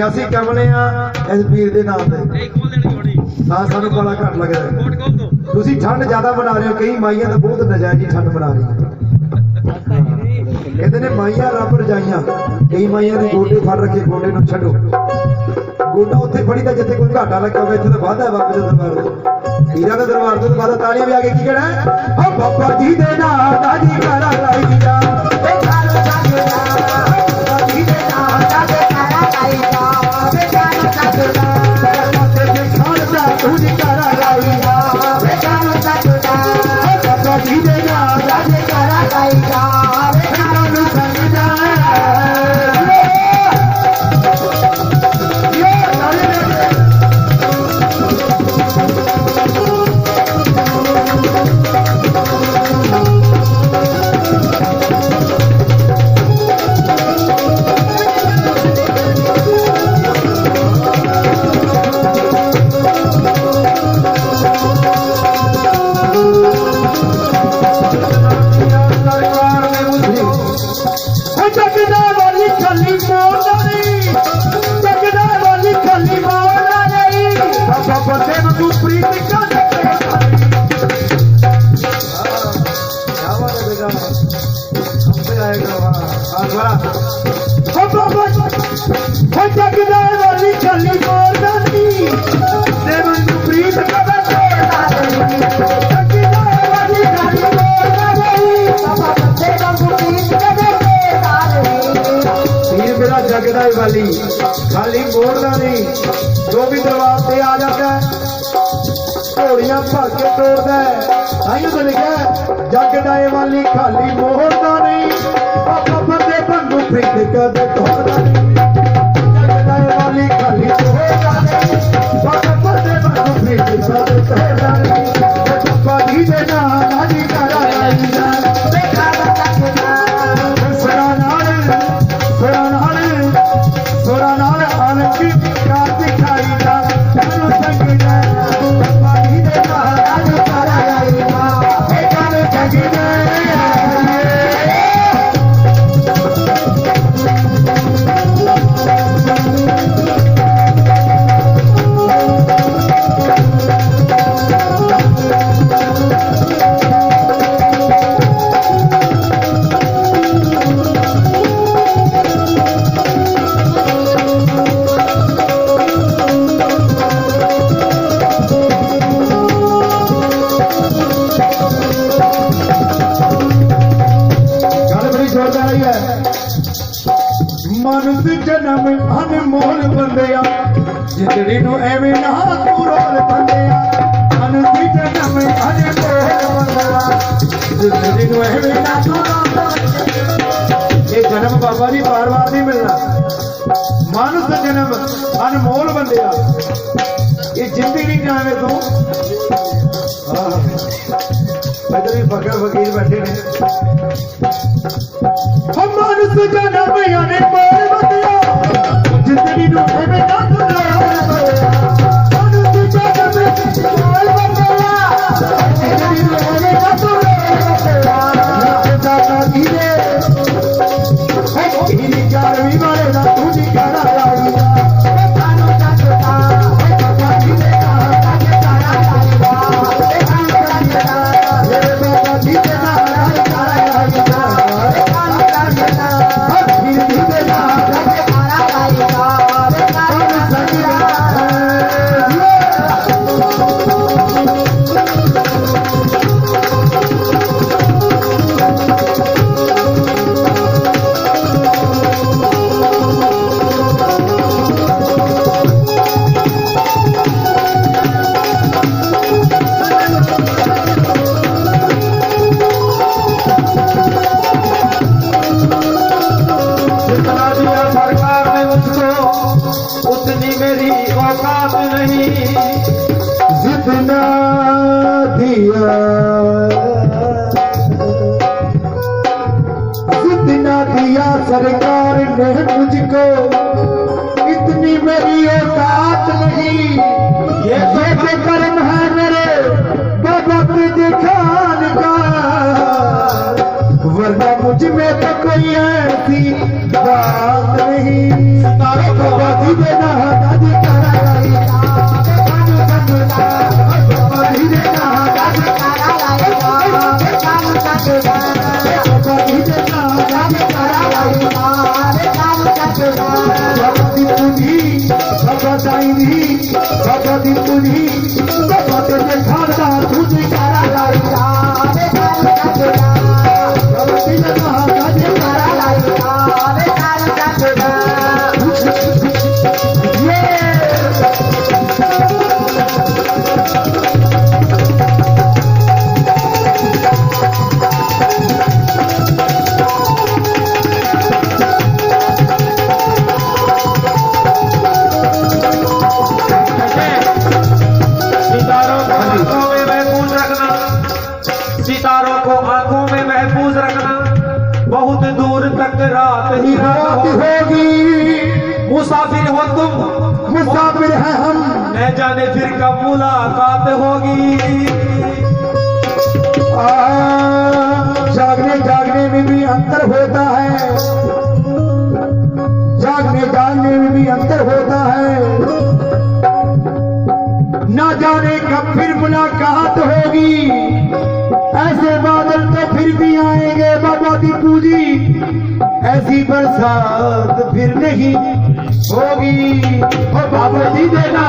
ਅਸੀਂ ਕਮਲੇ ਆ ਇਸ ਵੀਰ ਦੇ ਨਾਮ ਤੇ ਤਾਂ ਸਾਨੂੰ ਬੜਾ ਘੱਟ ਲੱਗਦਾ ਤੁਸੀਂ ਠੰਡ ਜ਼ਿਆਦਾ ਬਣਾ ਰਹੇ ਹੋ ਕਈ ਮਾਈਆਂ ਤਾਂ ਬਹੁਤ ਨਜਾਇਜ਼ ਠੰਡ ਬਣਾ ਰਹੀਆਂ ਕਹਿੰਦੇ ਨੇ ਮਾਈਆਂ ਰੱਬ ਰਜਾਈਆਂ ਕਈ ਮਾਈਆਂ ਨੇ ਗੋਡੇ ਫੜ ਰੱਖੇ ਗੋਡੇ ਨੂੰ ਛੱਡੋ ਗੋਡਾ ਉੱਥੇ ਫੜੀ ਤਾਂ ਜਿੱਥੇ ਕੋਈ ਘਾਟਾ ਲੱਗਾ ਹੋਵੇ ਇੱਥੇ ਤਾਂ ਵਾਧਾ ਹੈ ਬਾਬੇ ਦੇ ਦਰਬਾਰ ਤੇ ਹੀਰਾ ਦੇ ਦਰਬਾਰ ਤੋਂ ਬਾਅਦ ਤਾਲੀਆਂ ਵੀ ਆ ਕੇ ਕੀ ਕਹਿਣਾ ਆ ਬਾਬਾ ਜੀ ਦੇ ਨਾਮ ਦਾ ਜੀ ਕਰਾ ਲਾਈ ਜਾ ਇਹ ਕਾਲੋ ਜਾਗਦਾ ਬਾਬਾ ਜੀ ਦੇ ਨਾਮ ਦਾ ਜੀ ਕਰਾ ਲਾਈ ਜਾ जगदार वाली चली बोल खाली मोड़ना नहीं। जो भी दरबार से आ जाता है घोड़ियां भर के तोड़ता है। ताइयों तो लिखा जग डाए वाली खाली मोड़ना नहीं। बाबा बंदे बंदू प्रीत कदे तोड़ना नहीं। जग डाए वाली खाली मोड़ना नहीं। बाबा बंदे बंदू प्रीत कदे तोड़ना नहीं। बाबा जी दे नाम नाजी करा लाईना सोरा नाल आनंद की कार दिखाई ना जानो संगीना बाबा जी दे नाम नाजी करा लाईना जानो संगीना। मनुष्य जन्म अनमोल बंदिया जिंदड़ी नू एवें ना तू रोल बंदिया। मनुष्य जन्म अनमोल बंदिया जिंदड़ी नू एवें ना तू रोल बंदिया। ये जन्म बाबा जी बार बार नहीं मिलना। मनुष्य जन्म अनमोल बंदिया ये जिंदगी जावे तू। इधर भी फकर फकीर बैठे ने। हम मनुष्य जन्म अनमोल बंदिया जिंदगी नू एवें ना तू रोल बंदिया। मनुष्य जन्म अनमोल बंदिया जिंदगी नू एवें ना तू रोल बंदिया। दादा जी ने इन्हीं चारवीं वाले ना तू जी करा लाईना कानो जाता बाबा जी ने कहा ताके करा लाईना मेरे बाबा जी ने कहा करा लाईना कानो जाता फिर भी देना ताके करा लाईना कानो जाता। उतनी मेरी औकात नहीं जितना दिया सरकार ने मुझको इतनी मेरी औकात नहीं। ये कर्म है मेरे बाबा के खान का वरना मुझ में तो कोई ऐसी बात नहीं। बाबा जी देना दादी करा लाईना बाबा जी देना दादी करा लाईना बाबा जी देना दादी करा लाईना बाबा दी पूजी बाबा दाईनी बाबा दी पूजी बाबा तेरे खानदार तुझे करा लाईना बाबा जी देना दादी करा लाईना सितारों को आंखों में महफूज रखना। बहुत दूर तक रात ही रात होगी। मुसाफिर हो तुम मुसाफिर है हम न जाने फिर कब मुलाकात होगी। जागने जागने में भी अंतर होता है। जागने जागने में भी अंतर होता है। ना जाने कब फिर मुलाकात होगी। ऐसे बादल तो फिर भी आएंगे बाबा दी पूजी। ऐसी बरसात फिर नहीं होगी। बाबा जी देना